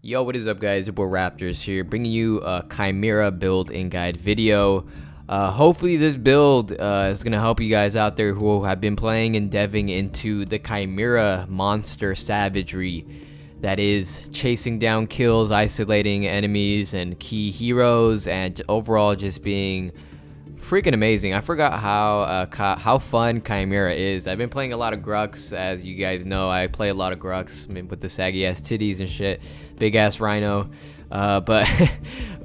Yo, what is up guys, your boy RapTRz here, bringing you a Chimera build and guide video. Hopefully this build is going to help you guys out there who have been playing and deving into the Chimera monster savagery. That is chasing down kills, isolating enemies and key heroes, and overall just being freaking amazing. I forgot how fun Chimera is. I've been playing a lot of Grux, as you guys know. I play a lot of Grux with the saggy ass titties and shit, big ass rhino. But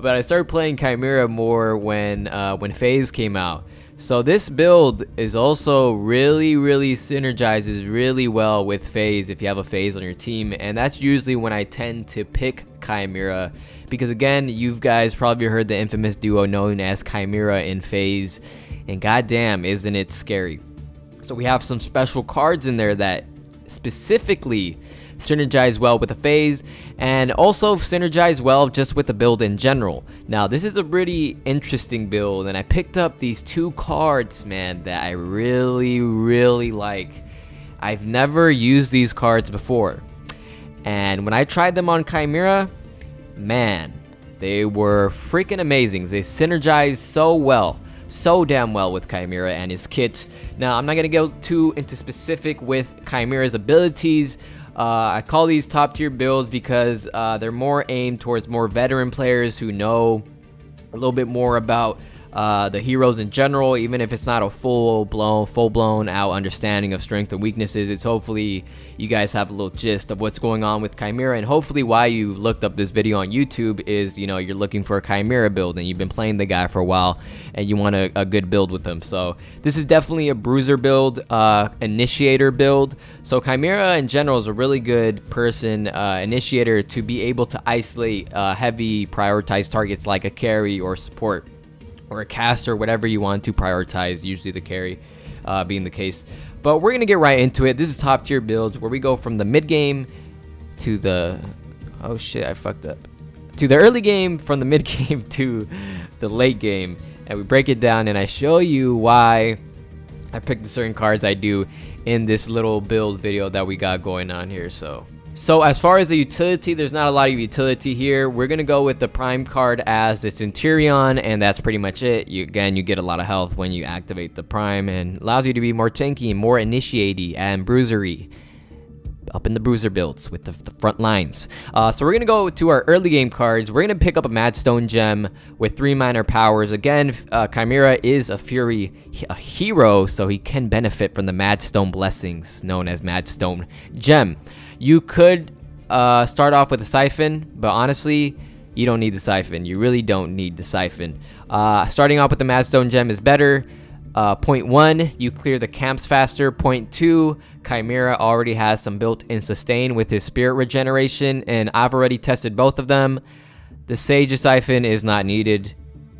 I started playing Chimera more when FaZe came out. So this build is also really synergizes really well with FaZe if you have a FaZe on your team, and that's usually when I tend to pick Chimera, because again, you guys probably heard the infamous duo known as Chimera in FaZe, and goddamn isn't it scary. So we have some special cards in there that specifically synergize well with the FaZe, and also synergize well just with the build in general. Now this is a pretty interesting build, and I picked up these two cards, man, that I really like. I've never used these cards before, and when I tried them on Chimera, man, they were freaking amazing. They synergize so well, so damn well with Chimera and his kit. Now I'm not gonna go too into specific with Chimera's abilities. I call these top tier builds because they're more aimed towards more veteran players who know a little bit more about the heroes in general. Even if it's not a full blown out understanding of strength and weaknesses, it's hopefully you guys have a little gist of what's going on with Chimera, and hopefully why you looked up this video on YouTube is, you know, you're looking for a Chimera build and you've been playing the guy for a while and you want a good build with him. So this is definitely a bruiser build, initiator build. So Chimera in general is a really good initiator to be able to isolate heavy prioritized targets like a carry or support or a caster, whatever you want to prioritize, usually the carry being the case. But we're gonna get right into it. This is top tier builds where we go from the mid game to the, oh shit, I fucked up, to the early game, from the mid game to the late game, and we break it down and I show you why I picked the certain cards I do in this little build video that we got going on here. So as far as the utility, there's not a lot of utility here. We're going to go with the prime card as the Centurion, and that's pretty much it. You get a lot of health when you activate the prime, and allows you to be more tanky, more initiate-y, and bruisery. Up in the bruiser builds with the front lines. So we're going to go to our early game cards. We're going to pick up a Madstone Gem with 3 minor powers. Again, Chimera is a Fury hero, so he can benefit from the Madstone blessings, known as Madstone Gem. You could start off with a Siphon, but honestly, you don't need the Siphon. You really don't need the Siphon. Starting off with the Madstone Gem is better. Point 1, you clear the camps faster. Point 2, Chimera already has some built-in sustain with his spirit regeneration, and I've already tested both of them. The Sage Siphon is not needed.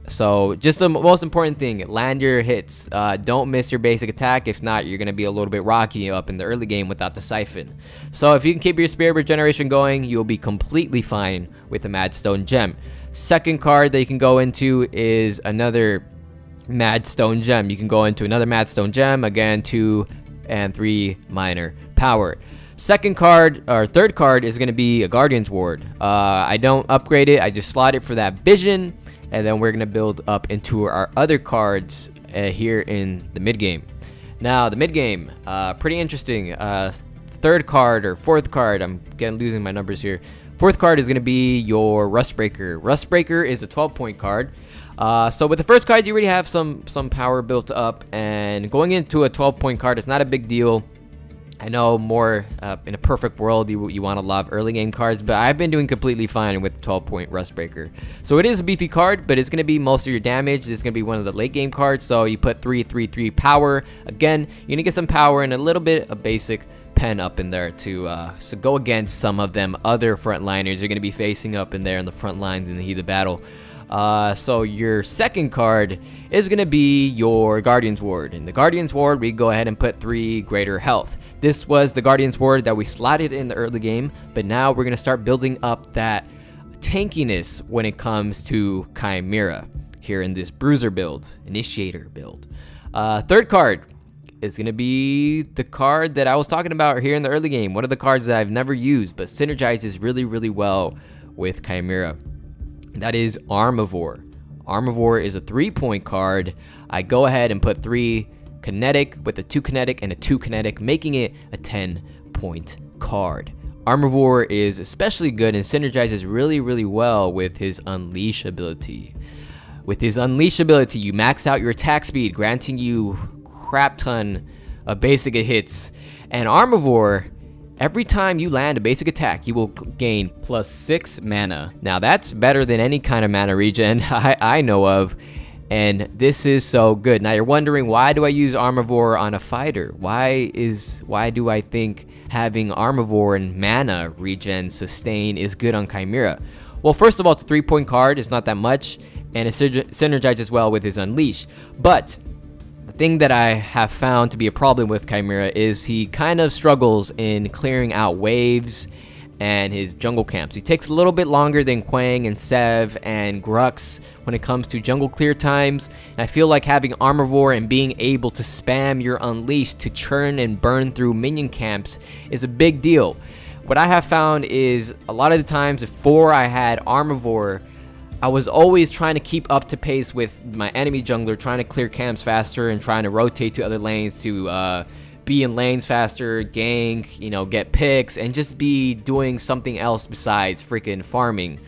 So just the most important thing, land your hits. Don't miss your basic attack. If not, you're going to be a little bit rocky up in the early game without the Siphon. So if you can keep your spirit regeneration going, you'll be completely fine with the Madstone Gem. Second card that you can go into is another Madstone Gem. You can go into another Madstone Gem, again 2 and 3 minor power. Second card, or third card, is going to be a Guardian's Ward. I don't upgrade it, I just slot it for that vision, and then we're going to build up into our other cards here in the mid game. Now the mid game, pretty interesting. Third card or fourth card, I'm losing my numbers here. Fourth card is going to be your Rustbreaker. Rustbreaker is a 12-point card. So with the first card, you already have some power built up, and going into a 12-point card is not a big deal. I know more in a perfect world you want a lot of early game cards, but I've been doing completely fine with 12-point Rustbreaker. So it is a beefy card, but it's going to be most of your damage. It's going to be one of the late game cards, so you put 3 power. Again, you're going to get some power and a little bit of basic pen up in there to go against some of them other frontliners you're going to be facing up in there in the front lines in the heat of battle. So your second card is going to be your Guardian's Ward. In the Guardian's Ward, we go ahead and put 3 greater health. This was the Guardian's Ward that we slotted in the early game, but now we're going to start building up that tankiness when it comes to Chimera. here in this Bruiser build, Initiator build. Third card is going to be the card that I was talking about here in the early game. One of the cards that I've never used, but synergizes really, really well with Chimera. That is Armivore. Armivore is a 3-point card. I go ahead and put 3 kinetic with a 2 kinetic and a 2 kinetic, making it a 10-point card. Armivore is especially good and synergizes really, really well with his Unleash ability. With his Unleash ability, you max out your attack speed, granting you crap ton of basic hits. And Armivore, every time you land a basic attack, you will gain +6 mana. Now that's better than any kind of mana regen I know of, and this is so good. Now you're wondering, why do I use Armivore on a fighter? Why do I think having Armivore and mana regen sustain is good on Chimera? Well, first of all, it's a 3-point card. It's not that much, and it synergizes well with his Unleash. But the thing that I have found to be a problem with Chimera is he kind of struggles in clearing out waves and his jungle camps. He takes a little bit longer than Quang and Sev and Grux when it comes to jungle clear times. And I feel like having Armivore and being able to spam your Unleash to churn and burn through minion camps is a big deal. What I have found is a lot of the times before I had Armivore, I was always trying to keep up to pace with my enemy jungler, trying to clear camps faster and trying to rotate to other lanes to be in lanes faster, gank, you know, get picks, and just be doing something else besides freaking farming.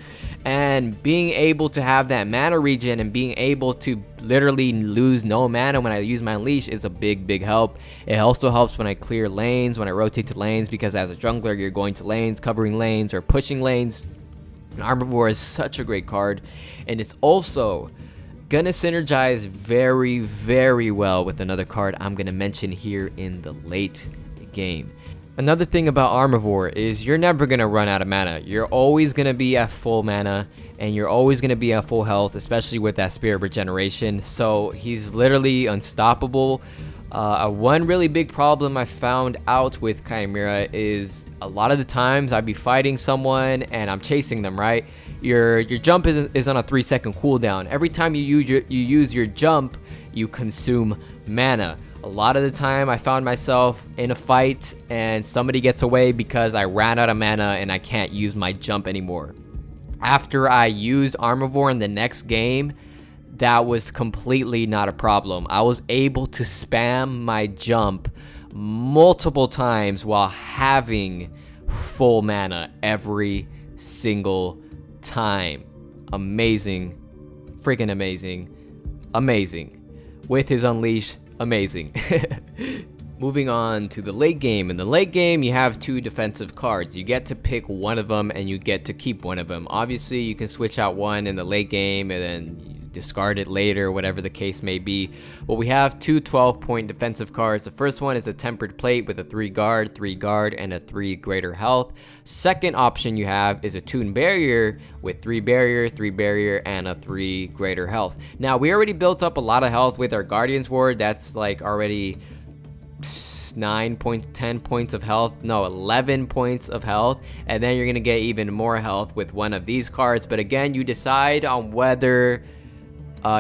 And being able to have that mana regen and being able to literally lose no mana when I use my Unleash is a big help. It also helps when I clear lanes, when I rotate to lanes, because as a jungler you're going to lanes, covering lanes, or pushing lanes. And Armivore is such a great card, and it's also gonna synergize very well with another card I'm gonna mention here in the late game. Another thing about Armivore is you're never gonna run out of mana. You're always gonna be at full mana, and you're always gonna be at full health, especially with that Spirit Regeneration. So he's literally unstoppable. One really big problem I found out with Chimera is a lot of the times I'd be fighting someone and I'm chasing them, right? Your jump is on a 3-second cooldown. Every time you use your jump, you consume mana. A lot of the time I found myself in a fight and somebody gets away because I ran out of mana and I can't use my jump anymore. After I used Armivore in the next game, that was completely not a problem. I was able to spam my jump multiple times while having full mana every single time. Amazing. Freaking amazing. With his Unleash, amazing. Moving on to the late game. In the late game, you have 2 defensive cards. You get to pick one of them and you get to keep one of them. Obviously, you can switch out one in the late game and then discard it later, whatever the case may be. But we have 2 12-point defensive cards. The first one is a Tempered Plate with a 3 guard, and a 3 greater health. Second option you have is a Toon Barrier with 3 barrier, and a 3 greater health. Now, we already built up a lot of health with our Guardian's Ward. That's like already 9 points, 10 points of health, no, 11 points of health, and then you're gonna get even more health with one of these cards. But again, you decide on whether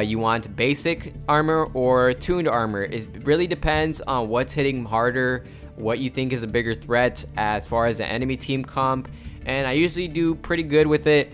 you want basic armor or tuned armor. It really depends on what's hitting harder, what you think is a bigger threat as far as the enemy team comp, and I usually do pretty good with it.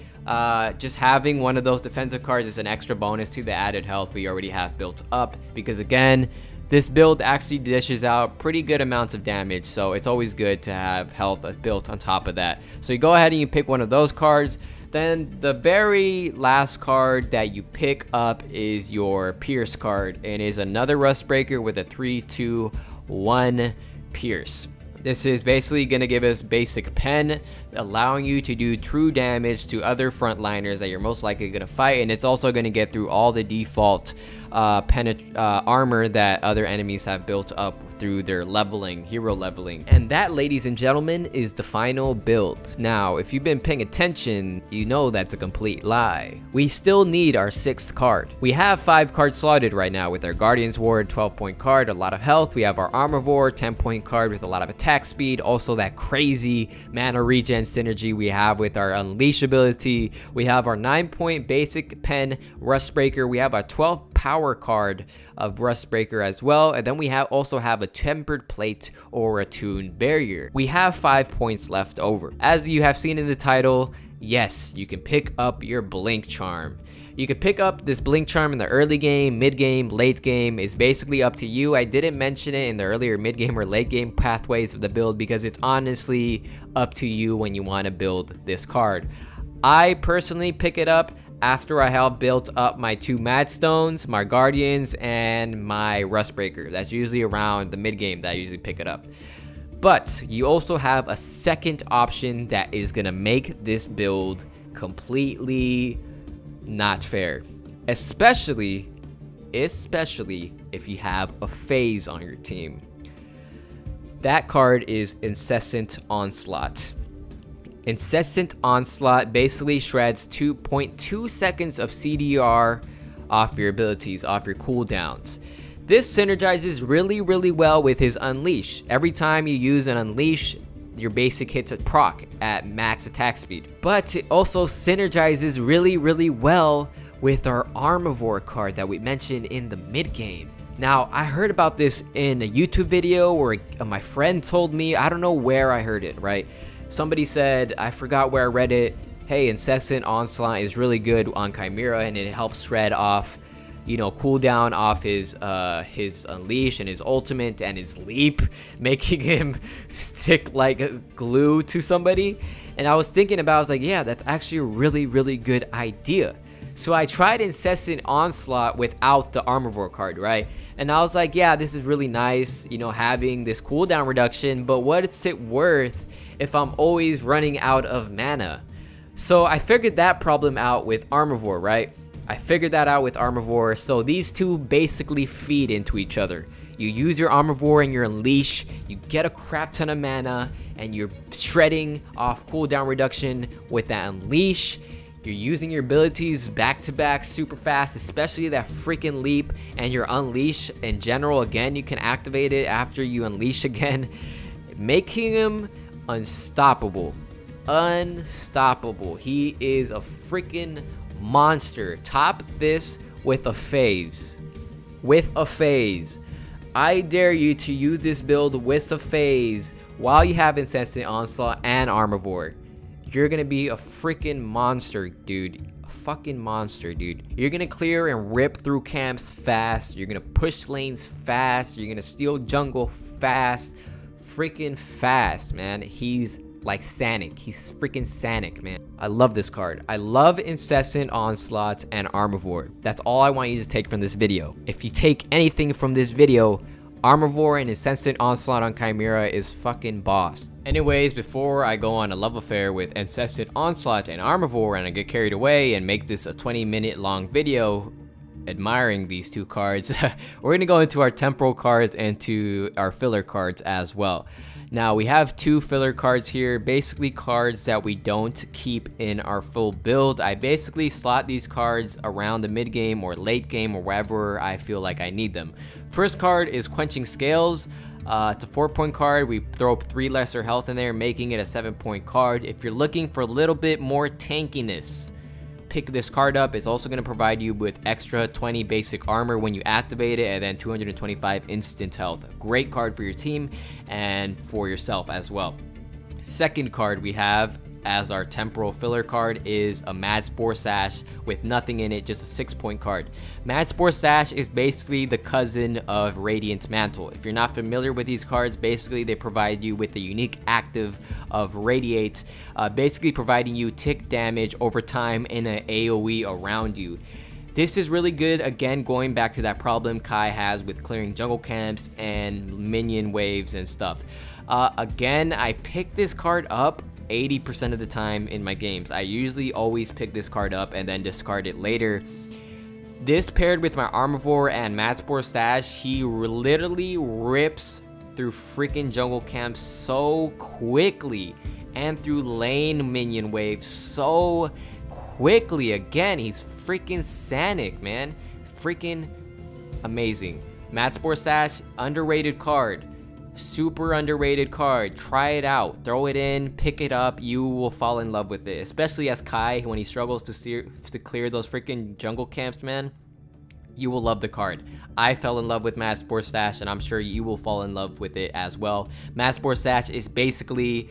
Just having one of those defensive cards is an extra bonus to the added health we already have built up, because again, this build actually dishes out pretty good amounts of damage, so it's always good to have health built on top of that. So you go ahead and you pick one of those cards. Then the very last card that you pick up is your Pierce card, and is another Rust Breaker with a 3-2-1 Pierce. This is basically going to give us basic pen, allowing you to do true damage to other frontliners that you're most likely going to fight, and it's also going to get through all the default armor that other enemies have built up through their hero leveling. And that, ladies and gentlemen, is the final build. Now, if you've been paying attention, you know that's a complete lie. We still need our 6th card. We have 5 cards slotted right now with our Guardian's Ward, 12-point card, a lot of health. We have our Armivore, 10-point card with a lot of attack speed, also that crazy mana regen synergy we have with our Unleash ability. We have our 9-point basic pen Rust Breaker. We have our 12 power card of Rust Breaker as well. And then we also have a tempered plate or attuned barrier. We have 5 points left over. As you have seen in the title, yes, you can pick up your Blink Charm. You can pick up this Blink Charm in the early game, mid game, late game. It's basically up to you. I didn't mention it in the earlier mid game or late game pathways of the build because it's honestly up to you when you want to build this card. I personally pick it up after I have built up my 2 Mad Stones, my Guardians, and my Rust Breaker. That's usually around the mid game that I usually pick it up. But you also have a second option that is going to make this build completely not fair, especially if you have a phase on your team. That card is Incessant Onslaught. Incessant Onslaught basically shreds 2.2 seconds of CDR off your abilities, off your cooldowns. This synergizes really well with his Unleash. Every time you use an Unleash, your basic hits a proc at max attack speed. But it also synergizes really well with our Armivore card that we mentioned in the mid game. Now, I heard about this in a YouTube video where my friend told me, I don't know where I heard it, right? Somebody said, I forgot where I read it, hey, Incessant Onslaught is really good on Chimera and it helps shred off, you know, cooldown off his Unleash and his ultimate and his leap, making him stick like glue to somebody. And I was thinking about, I was like, yeah, that's actually a really good idea. So I tried Incessant Onslaught without the Armivore card, right? And I was like, yeah, this is really nice, you know, having this cooldown reduction, but what's it worth if I'm always running out of mana? So I figured that problem out with Armivore, right? I figured that out with Armivore. So these two basically feed into each other. You use your Armivore and your Unleash, you get a crap ton of mana, and you're shredding off cooldown reduction with that Unleash. You're using your abilities back to back super fast, especially that freaking leap, and your Unleash in general. Again, you can activate it after you Unleash again, making him unstoppable. Unstoppable. He is a freaking monster. Top this with a phase. I dare you to use this build with a phase while you have Incessant Onslaught and Armivore. You're gonna be a freaking monster, dude. A fucking monster, dude. You're gonna clear and rip through camps fast. You're gonna push lanes fast. You're gonna steal jungle fast. Freaking fast, man. He's like Sanic. He's freaking Sanic, man. I love this card. I love Incessant Onslaught and Armivore. That's all I want you to take from this video. If you take anything from this video, Armivore and Incessant Onslaught on Chimera is fucking boss. Anyways, before I go on a love affair with Incessant Onslaught and Armivore and I get carried away and make this a 20-minute long video admiring these two cards, we're gonna go into our temporal cards and to our filler cards as well. Now we have 2 filler cards here, basically cards that we don't keep in our full build. I basically slot these cards around the mid game or late game or wherever I feel like I need them. First card is Quenching Scales. It's a 4-point card. We throw 3 lesser health in there, making it a 7-point card. If you're looking for a little bit more tankiness, pick this card up. It's also going to provide you with extra 20 basic armor when you activate it, and then 225 instant health. A great card for your team and for yourself as well. Second card we have as our temporal filler card is a Mad Spore Sash with nothing in it, just a 6-point card. Mad Spore Sash is basically the cousin of Radiant Mantle. If you're not familiar with these cards, basically they provide you with the unique active of Radiate, basically providing you tick damage over time in an AoE around you. This is really good, again, going back to that problem Kai has with clearing jungle camps and minion waves and stuff. Again, I pick this card up 80% of the time in my games. I usually always pick this card up and then discard it later. This paired with my Armivore and Mad Spore Stash, he literally rips through freaking jungle camps so quickly and through lane minion waves so quickly. Again, he's freaking Sanic, man. Freaking amazing. Mad Spore Stash, underrated card. Super underrated card. Try it out. Throw it in, pick it up. You will fall in love with it. Especially as Kai, when he struggles to clear those freaking jungle camps, man. You will love the card. I fell in love with Mad Sports Stash, and I'm sure you will fall in love with it as well. Mad Sports Stash is basically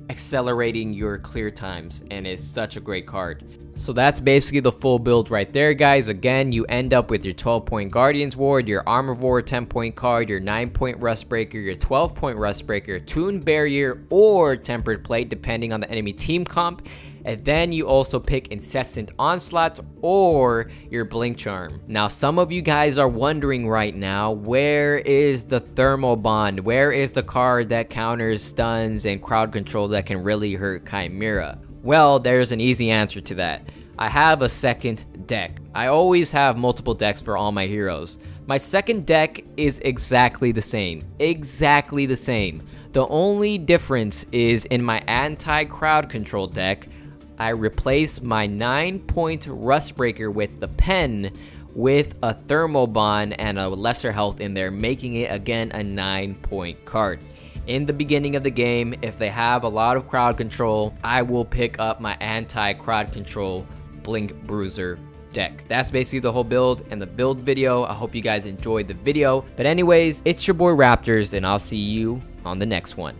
accelerating your clear times, and it's such a great card. So that's basically the full build right there, guys. Again, you end up with your 12-point Guardian's Ward, your Armorvore 10-point card, your 9-point Rust Breaker, your 12-point Rust Breaker, Toon Barrier, or Tempered Plate, depending on the enemy team comp. And then you also pick Incessant Onslaught or your Blink Charm. Now, some of you guys are wondering right now, where is the Thermal Bond? Where is the card that counters stuns and crowd control that can really hurt Chimera? Well, there's an easy answer to that. I have a second deck. I always have multiple decks for all my heroes. My second deck is exactly the same. Exactly the same. The only difference is in my anti-crowd control deck, I replace my 9-point Rust Breaker with the pen with a Thermal Bond and a lesser health in there, making it again a 9-point card. In the beginning of the game, if they have a lot of crowd control, I will pick up my anti-crowd control Blink Bruiser deck. That's basically the whole build and the build video. I hope you guys enjoyed the video. But anyways, it's your boy RapTRz, and I'll see you on the next one.